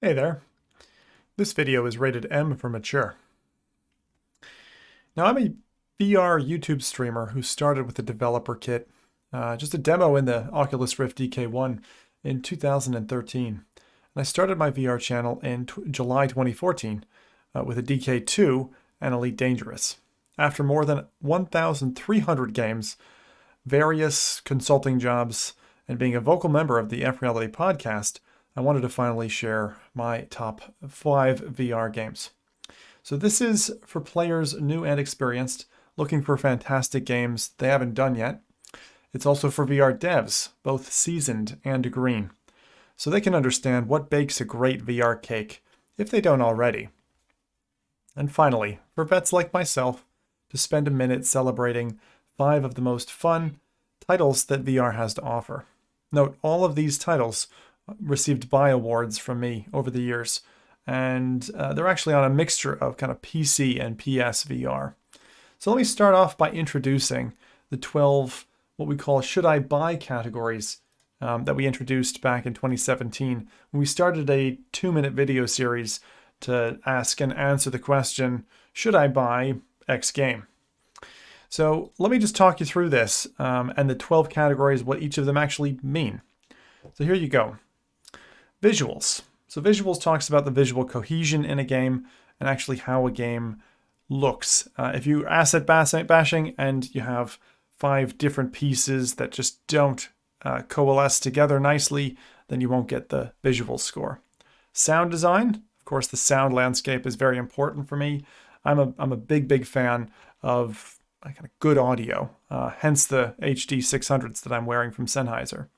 Hey there. This video is rated M for mature. Now I'm a VR YouTube streamer who started with a developer kit, just a demo in the Oculus Rift DK1 in 2013. And I started my VR channel in July 2014 with a DK2 and Elite Dangerous. After more than 1,300 games, various consulting jobs, and being a vocal member of the F-Reality podcast, I wanted to finally share my top 5 VR games. So this is for players new and experienced, looking for fantastic games they haven't done yet. It's also for VR devs, both seasoned and green, so they can understand what bakes a great VR cake, if they don't already. And finally, for vets like myself, to spend a minute celebrating 5 of the most fun titles that VR has to offer. Note, all of these titles received buy awards from me over the years, and they're actually on a mixture of kind of PC and PSVR. So let me start off by introducing the 12 what we call should I buy categories that we introduced back in 2017 when we started a 2-minute video series to ask and answer the question, should I buy X game? So let me just talk you through this and the 12 categories, what each of them actually mean. So here you go. Visuals. So visuals talks about the visual cohesion in a game and actually how a game looks. If you asset bashing and you have 5 different pieces that just don't coalesce together nicely, then you won't get the visual score. Sound design. Of course, the sound landscape is very important for me. I'm a big fan of kind of good audio, hence the HD 600s that I'm wearing from Sennheiser.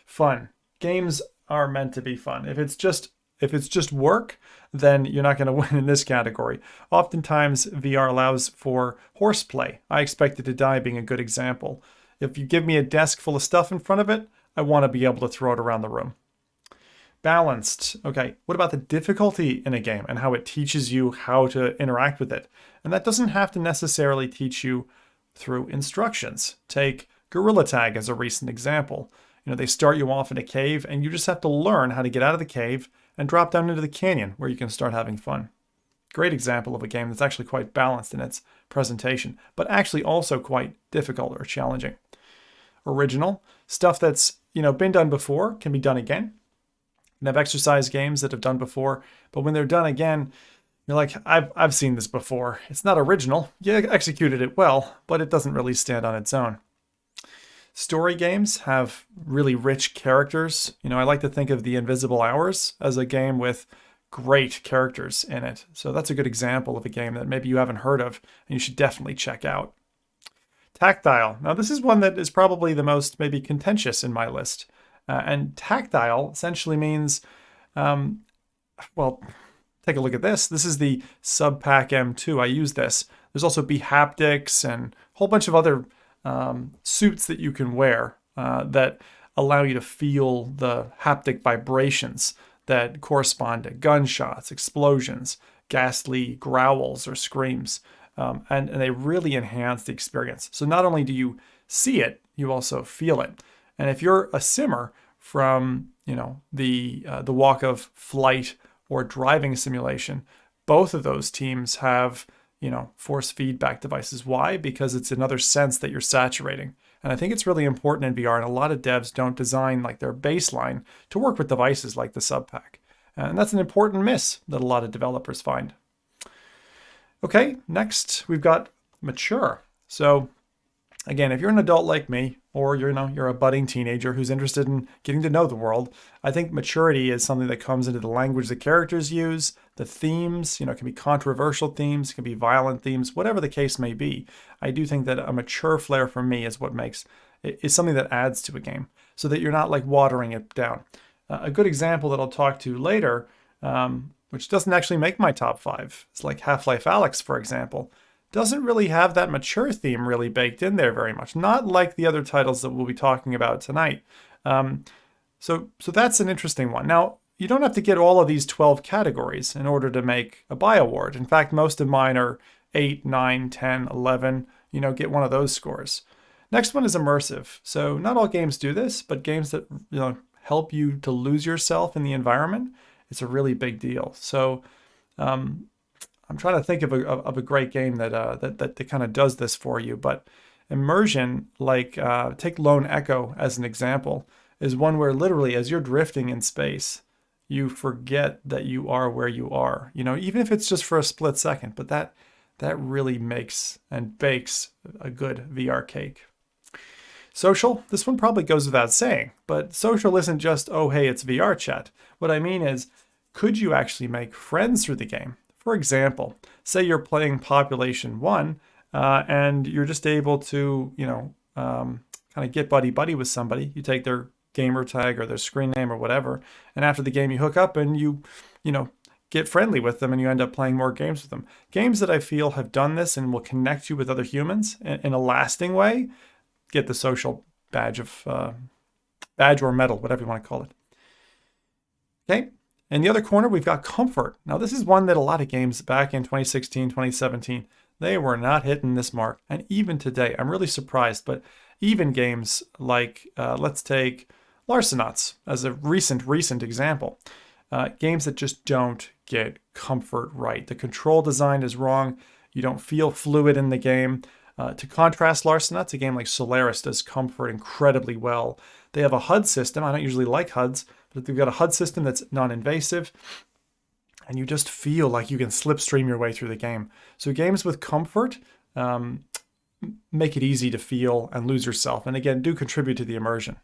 Fun. Games are meant to be fun. If it's just work, then you're not going to win in this category. Oftentimes, VR allows for horseplay. I Expect It to Die being a good example. If you give me a desk full of stuff in front of it, I want to be able to throw it around the room. Balanced. Okay, what about the difficulty in a game and how it teaches you how to interact with it? And that doesn't have to necessarily teach you through instructions. Take Gorilla Tag as a recent example. They start you off in a cave and you just have to learn how to get out of the cave and drop down into the canyon where you can start having fun. Great example of a game that's actually quite balanced in its presentation, but actually also quite difficult or challenging. Original. Stuff that's, been done before can be done again. And have exercise games that have done before, but when they're done again, you're like, I've seen this before. It's not original. You executed it well, but it doesn't really stand on its own. Story games have really rich characters. I like to think of The Invisible Hours as a game with great characters in it. So that's a good example of a game that maybe you haven't heard of and you should definitely check out. Tactile. Now this is one that is probably the most maybe contentious in my list. And tactile essentially means, well, take a look at this. This is the Subpack M2. I use this. There's also Behaptics and a whole bunch of other suits that you can wear that allow you to feel the haptic vibrations that correspond to gunshots, explosions, ghastly growls or screams, and they really enhance the experience. So not only do you see it, you also feel it. And if you're a simmer from the walk of flight or driving simulation, both of those teams have force feedback devices. Why? Because it's another sense that you're saturating. And I think it's really important in VR, and a lot of devs don't design like their baseline to work with devices like the Subpack. And that's an important miss that a lot of developers find. Okay, next we've got mature. So again, if you're an adult like me, or you're a budding teenager who's interested in getting to know the world, I think maturity is something that comes into the language the characters use, the themes, it can be controversial themes, it can be violent themes, whatever the case may be. I do think that a mature flair for me is what is something that adds to a game, so that you're not like watering it down. A good example that I'll talk to later, which doesn't actually make my top 5, it's like Half-Life Alyx, for example. Doesn't really have that mature theme really baked in there very much. Not like the other titles that we'll be talking about tonight. So that's an interesting one. Now, you don't have to get all of these 12 categories in order to make a buy award. In fact, most of mine are 8, 9, 10, 11. Get one of those scores. Next one is immersive. So not all games do this, but games that help you to lose yourself in the environment. it's a really big deal. So I'm trying to think of a great game that kind of does this for you. But immersion, like take Lone Echo as an example, is one where literally as you're drifting in space, you forget that you are where you are. You know, even if it's just for a split second, but that really makes and bakes a good VR cake. Social, this one probably goes without saying, but social isn't just, oh, hey, it's VR chat. What I mean is, could you actually make friends through the game? For example, say you're playing Population 1 and you're just able to, you know, kind of get buddy-buddy with somebody. You take their gamer tag or their screen name or whatever, and after the game you hook up and you know, get friendly with them and you end up playing more games with them. Games that I feel have done this and will connect you with other humans in a lasting way get the social badge or medal, whatever you want to call it. Okay. In the other corner, we've got comfort. Now, this is one that a lot of games back in 2016, 2017, they were not hitting this mark. And even today, I'm really surprised, but even games like, let's take Larcenauts as a recent example. Games that just don't get comfort right. The control design is wrong. You don't feel fluid in the game. To contrast Larcenauts, a game like Solaris does comfort incredibly well. They have a HUD system. I don't usually like HUDs, but they've got a HUD system that's non-invasive, and you just feel like you can slipstream your way through the game. So games with comfort make it easy to feel and lose yourself, and again, do contribute to the immersion.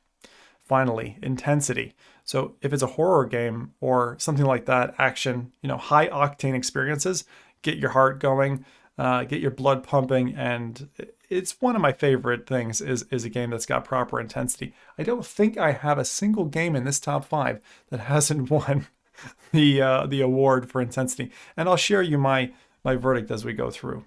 Finally, intensity. So if it's a horror game or something like that, action, you know, high octane experiences, get your heart going, get your blood pumping, and it's one of my favorite things is a game that's got proper intensity. I don't think I have a single game in this top 5 that hasn't won the award for intensity, and I'll share you my verdict as we go through.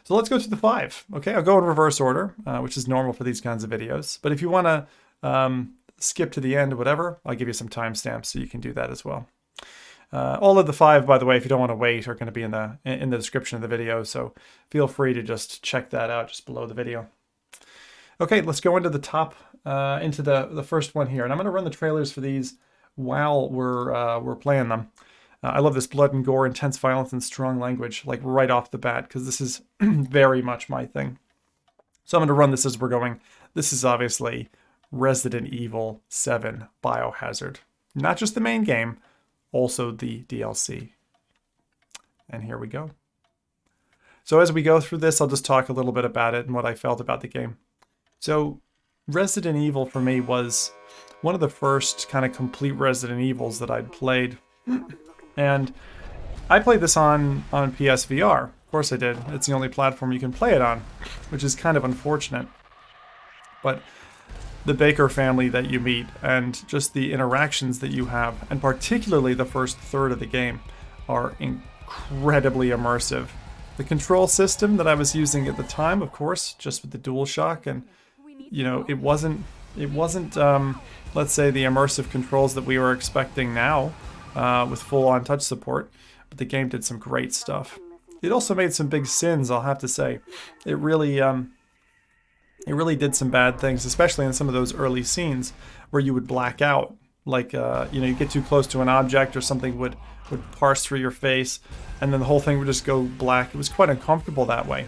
So let's go to the 5. Okay, I'll go in reverse order, which is normal for these kinds of videos. But if you want to skip to the end or whatever, I'll give you some timestamps so you can do that as well. All of the 5, by the way, if you don't want to wait, are going to be in the description of the video, so feel free to just check that out just below the video. Okay, let's go into the top, into the first one here, and I'm going to run the trailers for these while we're playing them. I love this blood and gore, intense violence, and strong language, like right off the bat, because this is very much my thing. So I'm going to run this as we're going. This is obviously Resident Evil 7 Biohazard. Not just the main game, also the DLC. And here we go. So as we go through this, I'll just talk a little bit about it and what I felt about the game. So Resident Evil for me was one of the first kind of complete Resident Evils that I'd played. And I played this on PSVR. Of course I did. It's the only platform you can play it on, which is kind of unfortunate. But the Baker family that you meet and just the interactions that you have, and particularly the first third of the game, are incredibly immersive. The control system that I was using at the time, of course, just with the DualShock, and you know, it wasn't let's say the immersive controls that we were expecting now with full-on touch support, but the game did some great stuff. It also made some big sins, I'll have to say. It really did some bad things, especially in some of those early scenes where you would black out. Like, you know, you get too close to an object or something would parse through your face, and then the whole thing would just go black. It was quite uncomfortable that way.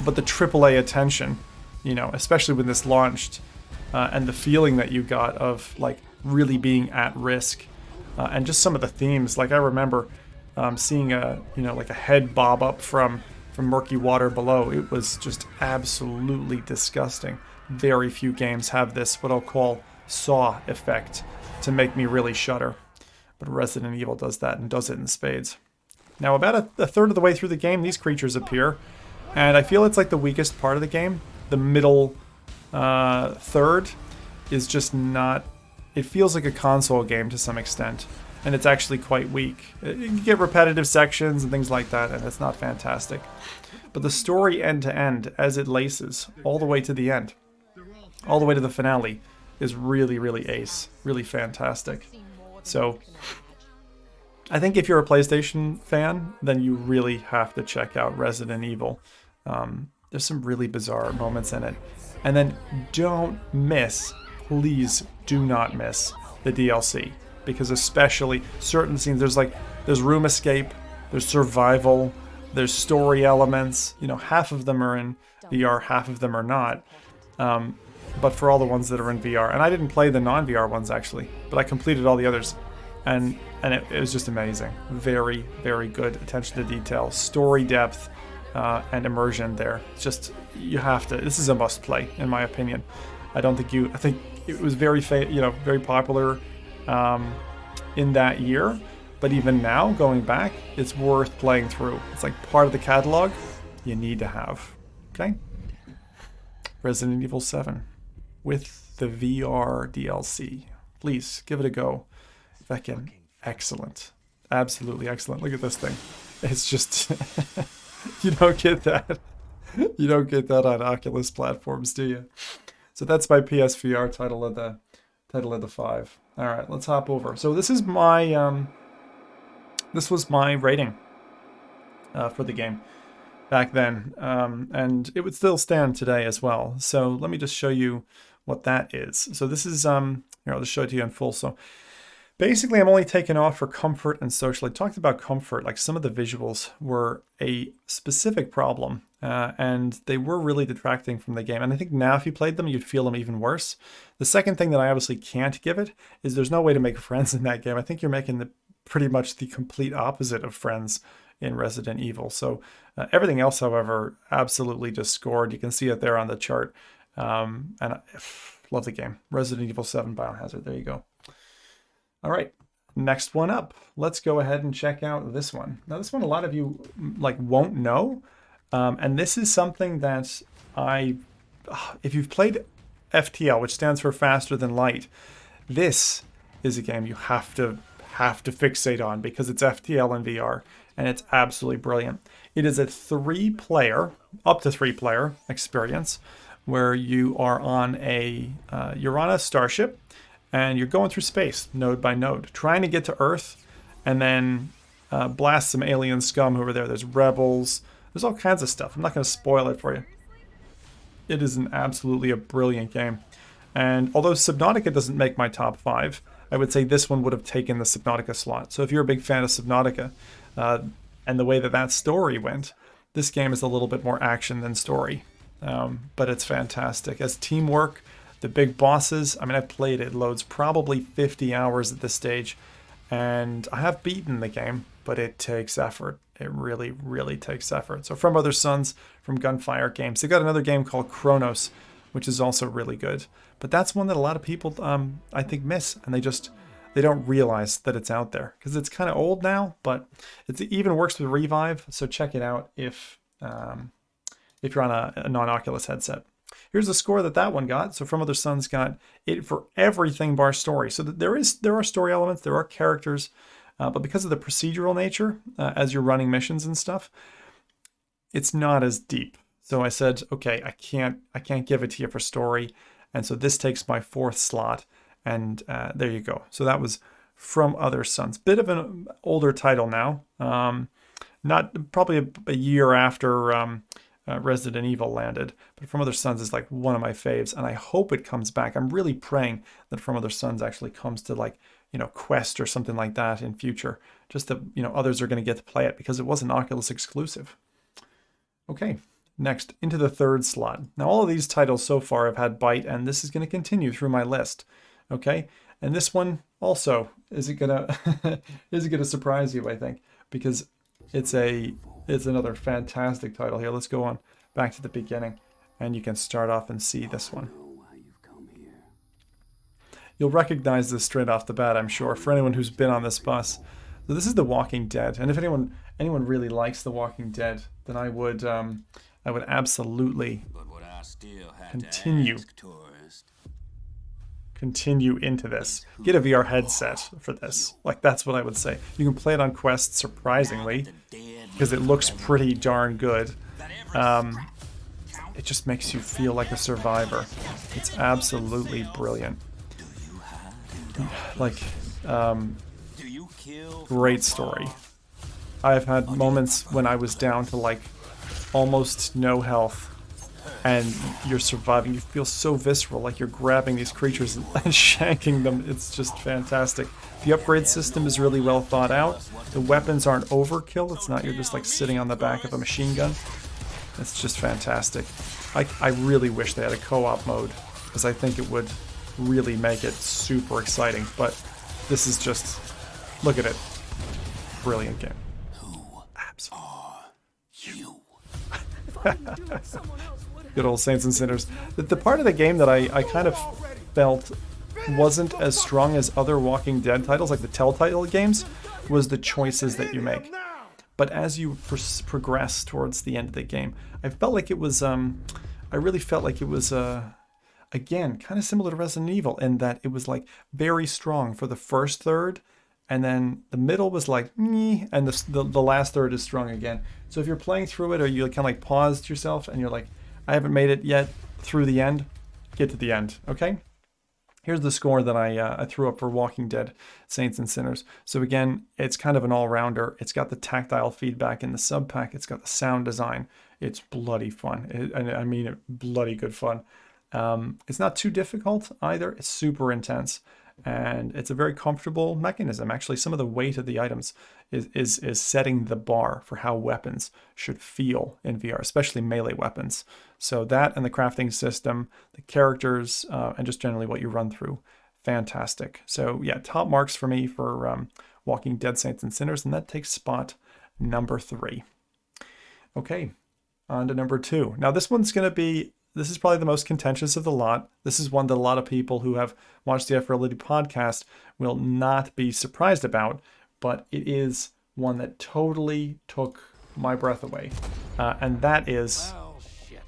But the AAA attention, you know, especially when this launched, and the feeling that you got of, like, really being at risk, and just some of the themes. Like, I remember seeing like a head bob up from murky water below. It was just absolutely disgusting. Very few games have this, what I'll call, Saw effect to make me really shudder. But Resident Evil does that, and does it in spades. Now, about a third of the way through the game, these creatures appear, and I feel it's like the weakest part of the game. The middle third is just not... It feels like a console game to some extent, and it's actually quite weak. You get repetitive sections and things like that, and it's not fantastic. But the story end to end, as it laces, all the way to the end, all the way to the finale, is really, really ace. Really fantastic. So, I think if you're a PlayStation fan, then you really have to check out Resident Evil. There's some really bizarre moments in it. And then don't miss, please do not miss, the DLC. because especially certain scenes, there's room escape, there's survival, there's story elements. You know, half of them are in VR, half of them are not. But for all the ones that are in VR, and I didn't play the non-VR ones actually, but I completed all the others, and it was just amazing. Very, very good attention to detail, story depth, and immersion there. It's just, you have to, this is a must play in my opinion. I think it was very popular in that year, but even now going back, it's worth playing through. It's like part of the catalog you need to have. Okay? Resident Evil 7 with the VR DLC. Please give it a go. Fucking excellent. Absolutely excellent. Look at this thing. It's just you don't get that. You don't get that on Oculus platforms, do you? So that's my PSVR title of the 5. All right, let's hop over. So this is my this was my rating for the game back then, and it would still stand today as well. So let me just show you what that is. So this is here, I'll just show it to you in full. So basically, I'm only taking off for comfort and social. I talked about comfort, like some of the visuals were a specific problem, and they were really detracting from the game. And I think now if you played them, you'd feel them even worse. The second thing that I obviously can't give it is there's no way to make friends in that game. I think you're making pretty much the complete opposite of friends in Resident Evil. So everything else, however, absolutely just scored. You can see it there on the chart. And I love the game. Resident Evil 7 Biohazard. There you go. All right, next one up. Let's go ahead and check out this one. Now, this one a lot of you won't know, and this is something that if you've played FTL, which stands for Faster Than Light, this is a game you have to fixate on because it's FTL in VR, and it's absolutely brilliant. It is a up to three player experience where you are on a starship. And you're going through space, node by node, trying to get to Earth and then blast some alien scum over there. There's rebels. There's all kinds of stuff. I'm not going to spoil it for you. It is absolutely a brilliant game. And although Subnautica doesn't make my top 5, I would say this one would have taken the Subnautica slot. So if you're a big fan of Subnautica and the way that story went, this game is a little bit more action than story. But it's fantastic. As teamwork, the big bosses, I mean, I've played it loads, probably 50 hours at this stage, and I have beaten the game, but it takes effort. It really, really takes effort. So From Other Suns, from Gunfire Games. They got another game called Chronos, which is also really good. But that's one that a lot of people, I think, miss, and they don't realize that it's out there, because it's kind of old now, but it even works with Revive, so check it out if you're on a non-Oculus headset. Here's the score that one got. So From Other Suns got it for everything bar story. So there are story elements, there are characters, but because of the procedural nature, as you're running missions and stuff, it's not as deep. So I said, okay, I can't give it to you for story, and so this takes my 4th slot, and there you go. So that was From Other Suns. Bit of an older title now, not probably a year after. Resident Evil landed, but From Other Suns is like one of my faves, and I hope it comes back. I'm really praying that From Other Suns actually comes to Quest or something like that in future, just that others are going to get to play it, because it was an Oculus exclusive. Okay, next, into the 3rd slot. Now all of these titles so far have had bite, and this is going to continue through my list. Okay, and this one also is it gonna surprise you, I think, because it's another fantastic title here. Let's go on back to the beginning, and you can start off and see this one. You'll recognize this straight off the bat, I'm sure, for anyone who's been on this bus. So this is The Walking Dead, and if anyone really likes The Walking Dead, then I would absolutely continue into this. Get a VR headset for this. That's what I would say. You can play it on Quest, surprisingly, because it looks pretty darn good. It just makes you feel like a survivor. It's absolutely brilliant. Great story. I've had moments when I was down to almost no health, and you're surviving. You feel so visceral, like you're grabbing these creatures and shanking them. It's just fantastic. The upgrade system is really well thought out. The weapons aren't overkill. It's not you're just like sitting on the back of a machine gun. It's just fantastic. I really wish they had a co-op mode, because I think it would really make it super exciting. But this is just, look at it. Brilliant game. Absolutely. Good old Saints and Sinners. The part of the game that I kind of felt wasn't as strong as other Walking Dead titles, like the Telltale games, was the choices that you make. But as you progress towards the end of the game, I felt like it was, I really felt like it was, again, kind of similar to Resident Evil in that it was like very strong for the first third, and then the middle was like, meh, and the last third is strong again. So if you're playing through it, or you kind of like paused yourself and you're like, I haven't made it yet through the end, get to the end, okay? Here's the score that I threw up for Walking Dead, Saints and Sinners. So again, it's kind of an all-rounder. It's got the tactile feedback in the sub pack. It's got the sound design. It's bloody fun. I mean, bloody good fun. It's not too difficult either. It's super intense. And it's a very comfortable mechanism. Actually, some of the weight of the items is setting the bar for how weapons should feel in VR, especially melee weapons. So that and the crafting system, the characters, and just generally what you run through, fantastic. So yeah, top marks for me for Walking Dead, Saints and Sinners, and that takes spot number 3. Okay, on to number 2. Now this one's going to be, this is probably the most contentious of the lot. This is one that a lot of people who have watched the F-Reality podcast will not be surprised about, but it is one that totally took my breath away. And that is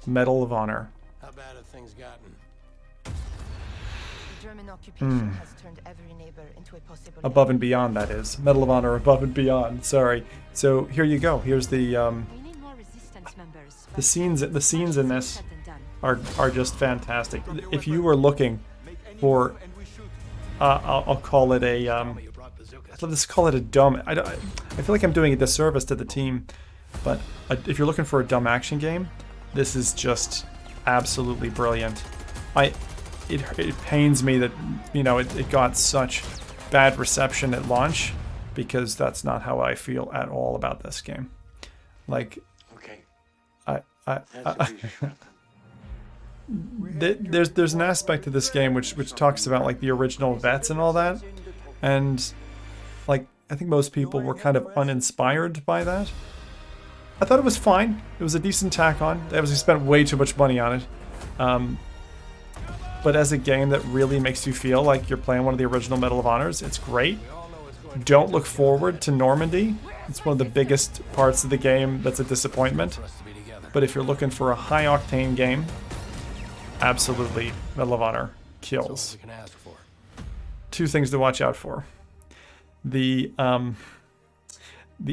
Medal of Honor. How bad have things gotten? The German occupation has turned every neighbor into a possible Above and Beyond, that is. Medal of Honor Above and Beyond, sorry. So here you go. Here's the We need more resistance members. the scenes in this are just fantastic. If you were looking for, I'll call it a, let's call it a dumb, I feel like I'm doing a disservice to the team, but if you're looking for a dumb action game, this is just absolutely brilliant. It pains me that, you know, it got such bad reception at launch, because that's not how I feel at all about this game. Like, Okay. There's an aspect to this game which talks about like the original vets and all that, and like I think most people were kind of uninspired by that. I thought it was fine. It was a decent tack on. They obviously spent way too much money on it, but as a game that really makes you feel like you're playing one of the original Medal of Honors, it's great. Don't look forward to Normandy. It's one of the biggest parts of the game that's a disappointment. But if you're looking for a high octane game, absolutely, Medal of Honor kills. Two things to watch out for. The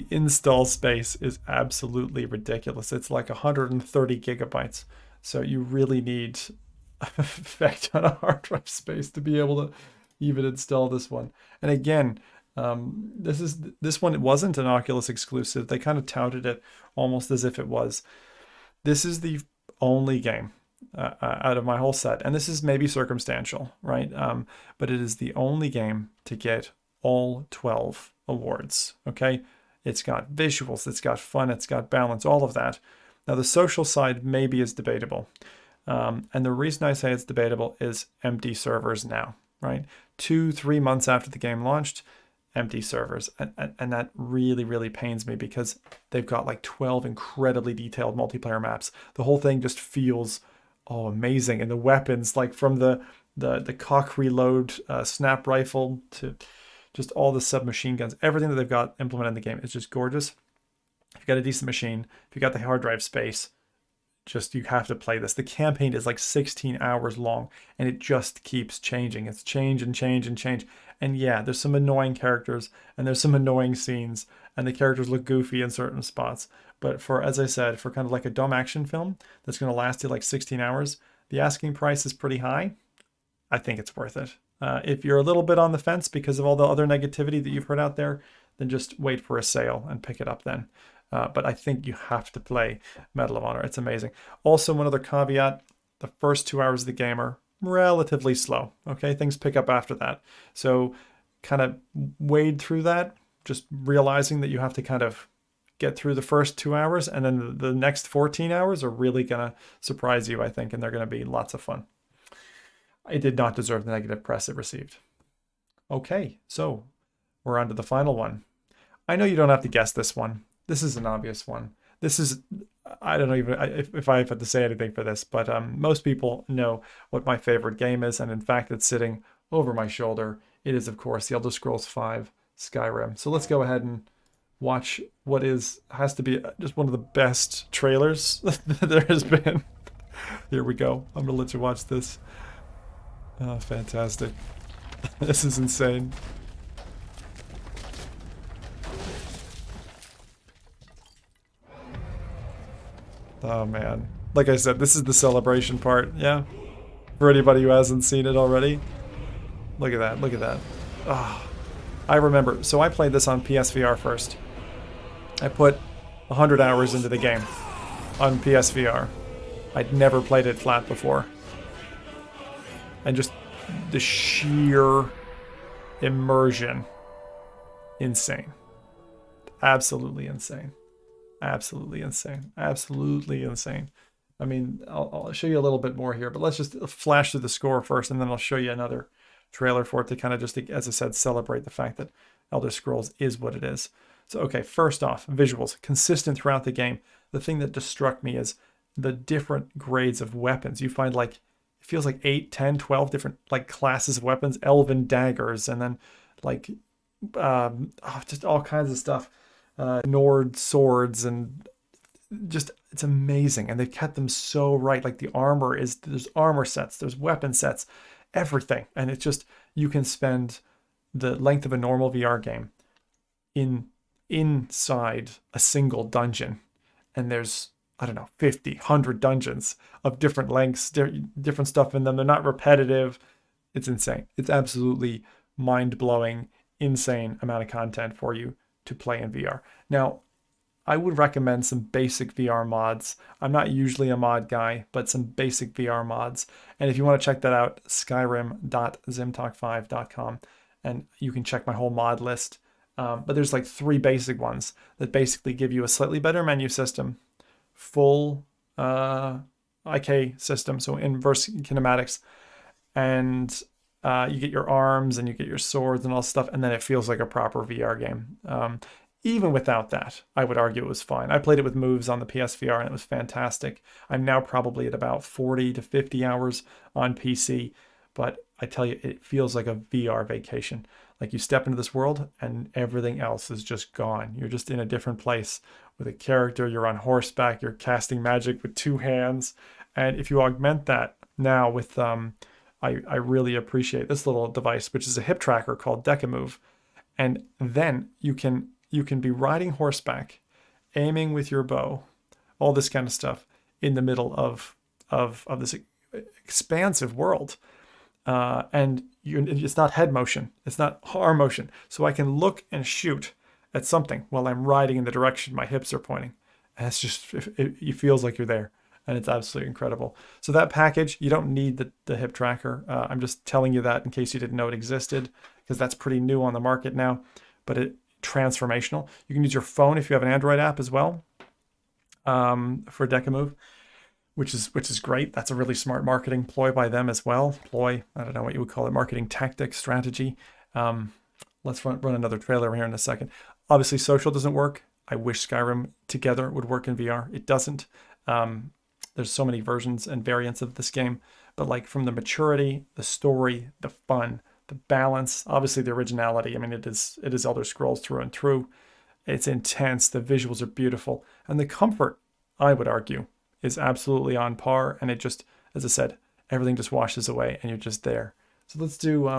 install space is absolutely ridiculous. It's like 130 gigabytes. So you really need effect on a hard drive space to be able to even install this one. And again, this one, it wasn't an Oculus exclusive. They kind of touted it almost as if it was. This is the only game out of my whole set, and this is maybe circumstantial, right? But it is the only game to get all 12 awards, okay? It's got visuals, it's got fun, it's got balance, all of that. Now, the social side maybe is debatable. And the reason I say it's debatable is empty servers now, right? 2-3 months after the game launched, empty servers. And that really, really pains me, because they've got like 12 incredibly detailed multiplayer maps. The whole thing just feels, oh, amazing. And the weapons, like from the cock reload snap rifle to just all the submachine guns, everything that they've got implemented in the game is just gorgeous. If you've got a decent machine, if you've got the hard drive space, just you have to play this. The campaign is like 16 hours long, and it just keeps changing. It's change and change and change. And yeah, there's some annoying characters, and there's some annoying scenes, and the characters look goofy in certain spots. But for, as I said, for kind of like a dumb action film that's going to last you like 16 hours, the asking price is pretty high. I think it's worth it. If you're a little bit on the fence because of all the other negativity that you've heard out there, then just wait for a sale and pick it up then. But I think you have to play Medal of Honor. It's amazing. Also, one other caveat, the first 2 hours of the game are relatively slow. Okay, things pick up after that. So kind of wade through that, just realizing that you have to kind of get through the first 2 hours, and then the next 14 hours are really going to surprise you, I think, and they're going to be lots of fun. It did not deserve the negative press it received. Okay, so we're on to the final one. I know you don't have to guess this one. This is an obvious one. This is, I don't know even if I have to say anything for this, but most people know what my favorite game is, and in fact, it's sitting over my shoulder. It is, of course, The Elder Scrolls V Skyrim. So let's go ahead and watch what has to be just one of the best trailers that there has been. Here we go. I'm gonna let you watch this. Oh, fantastic. This is insane. Oh man. Like I said, this is the celebration part, yeah? For anybody who hasn't seen it already. Look at that, look at that. Oh, I remember, so I played this on PSVR first. I put 100 hours into the game on PSVR. I'd never played it flat before. And just the sheer immersion. Insane. Absolutely insane. Absolutely insane. Absolutely insane. I mean, I'll show you a little bit more here, but let's just flash through the score first, and then I'll show you another trailer for it to kind of just, as I said, celebrate the fact that Elder Scrolls is what it is. So, okay, first off, visuals. Consistent throughout the game. The thing that just struck me is the different grades of weapons. You find like, it feels like 8, 10, 12 different like classes of weapons, elven daggers, and then like just all kinds of stuff. Nord swords, and just, it's amazing. And they've kept them so right. Like the armor there's armor sets, there's weapon sets, everything. And it's just, you can spend the length of a normal VR game inside a single dungeon, and there's, I don't know, 50, 100 dungeons of different lengths, different stuff in them. They're not repetitive. It's insane. It's absolutely mind-blowing, insane amount of content for you to play in VR. Now, I would recommend some basic VR mods. I'm not usually a mod guy, but some basic VR mods. And if you want to check that out, skyrim.zimtalk5.com, and you can check my whole mod list. But there's like 3 basic ones that basically give you a slightly better menu system, full IK system, so inverse kinematics, and you get your arms and you get your swords and all stuff, and then it feels like a proper VR game. Even without that, I would argue it was fine. I played it with moves on the PSVR and it was fantastic. I'm now probably at about 40 to 50 hours on PC, but I tell you, it feels like a VR vacation. Like you step into this world and everything else is just gone. You're just in a different place with a character. You're on horseback. You're casting magic with 2 hands. And if you augment that now with, I really appreciate this little device, which is a hip tracker called Decamove. And then you can be riding horseback, aiming with your bow, all this kind of stuff in the middle of this expansive world. And it's not head motion. It's not arm motion. So I can look and shoot at something while I'm riding in the direction my hips are pointing. And it's just, it feels like you're there. And it's absolutely incredible. So that package, you don't need the hip tracker. I'm just telling you that in case you didn't know it existed, because that's pretty new on the market now. But it's transformational. You can use your phone if you have an Android app as well for Decamove, which is great. That's a really smart marketing ploy by them as well. Ploy, I don't know what you would call it, marketing tactic, strategy. Let's run another trailer here in a second. Obviously, social doesn't work. I wish Skyrim together would work in VR. It doesn't. There's so many versions and variants of this game, but like from the maturity, the story, the fun, the balance, obviously the originality. I mean, it is Elder Scrolls through and through. It's intense. The visuals are beautiful, and the comfort, I would argue, is absolutely on par. And it just, as I said, everything just washes away, and you're just there. So let's do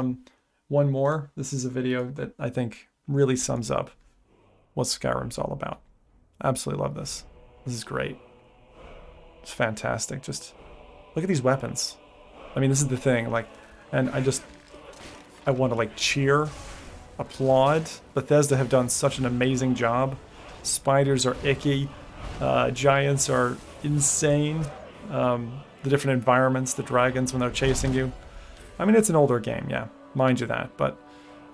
one more. This is a video that I think really sums up what Skyrim's all about. Absolutely love this. This is great. It's fantastic. Just look at these weapons. I mean, this is the thing. Like, and I want to like cheer, applaud. Bethesda have done such an amazing job Spiders are icky. Giants are insane. The different environments, the dragons when they're chasing you. I mean, it's an older game, yeah, mind you that, but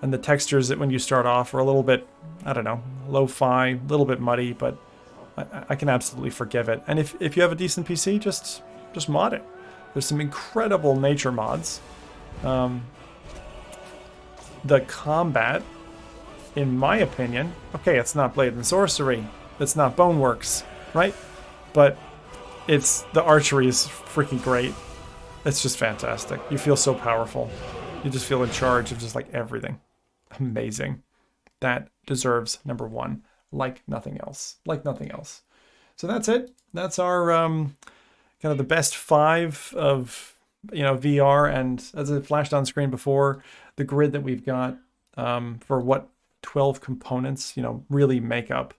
and the textures that when you start off are a little bit, I don't know, lo-fi, a little bit muddy, but I can absolutely forgive it. And if you have a decent PC, just mod it. There's some incredible nature mods. The combat, in my opinion, okay, it's not Blade and Sorcery, it's not Boneworks, right? But the archery is freaking great. It's just fantastic. You feel so powerful. You just feel in charge of just like everything. Amazing. That deserves #1, like nothing else. Like nothing else. So that's it. That's our kind of the best 5 of VR, and as it flashed on screen before, the grid that we've got for what 12 components really make up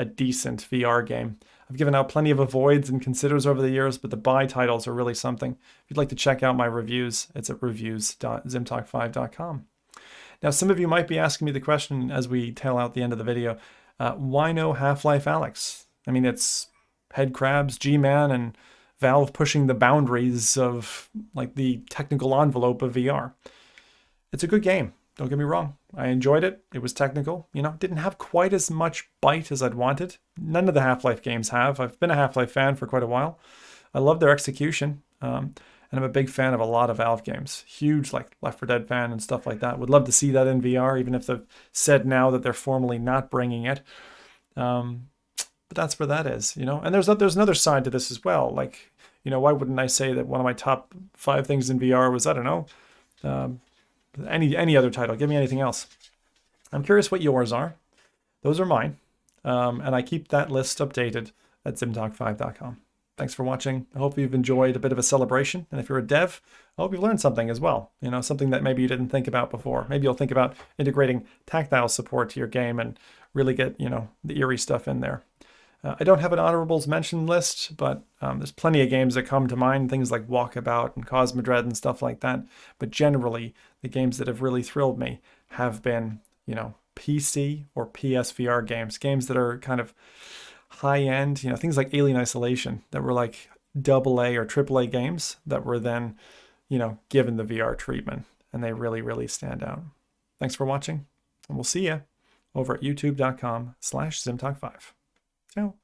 a decent VR game. I've given out plenty of avoids and considers over the years, but the buy titles are really something. If you'd like to check out my reviews, it's at reviews.zimtalk5.com. Now, some of you might be asking me the question as we tail out the end of the video, why no Half-Life Alyx? I mean, it's head crabs, G-Man, and Valve pushing the boundaries of like the technical envelope of VR. It's a good game. Don't get me wrong. I enjoyed it. It was technical. Didn't have quite as much bite as I'd wanted. None of the Half-Life games have. I've been a Half-Life fan for quite a while. I love their execution. And I'm a big fan of a lot of Valve games. Huge like Left 4 Dead fan and stuff like that. Would love to see that in VR, even if they've said now that they're formally not bringing it. But that's where that is, And there's another side to this as well. Like, why wouldn't I say that one of my top 5 things in VR was, I don't know, any other title. Give me anything else. I'm curious what yours are. Those are mine. And I keep that list updated at zimtalk5.com. Thanks for watching. I hope you've enjoyed a bit of a celebration. And if you're a dev, I hope you've learned something as well. Something that maybe you didn't think about before. Maybe you'll think about integrating tactile support to your game and really get, the eerie stuff in there. I don't have an honorables mention list, but there's plenty of games that come to mind, things like Walkabout and Cosmodread and stuff like that. But generally, the games that have really thrilled me have been, PC or PSVR games that are kind of high-end, things like Alien Isolation that were like AA or AAA games that were then, given the VR treatment, and they really, really stand out. Thanks for watching, and we'll see you over at youtube.com/ZimTalk5. Ciao.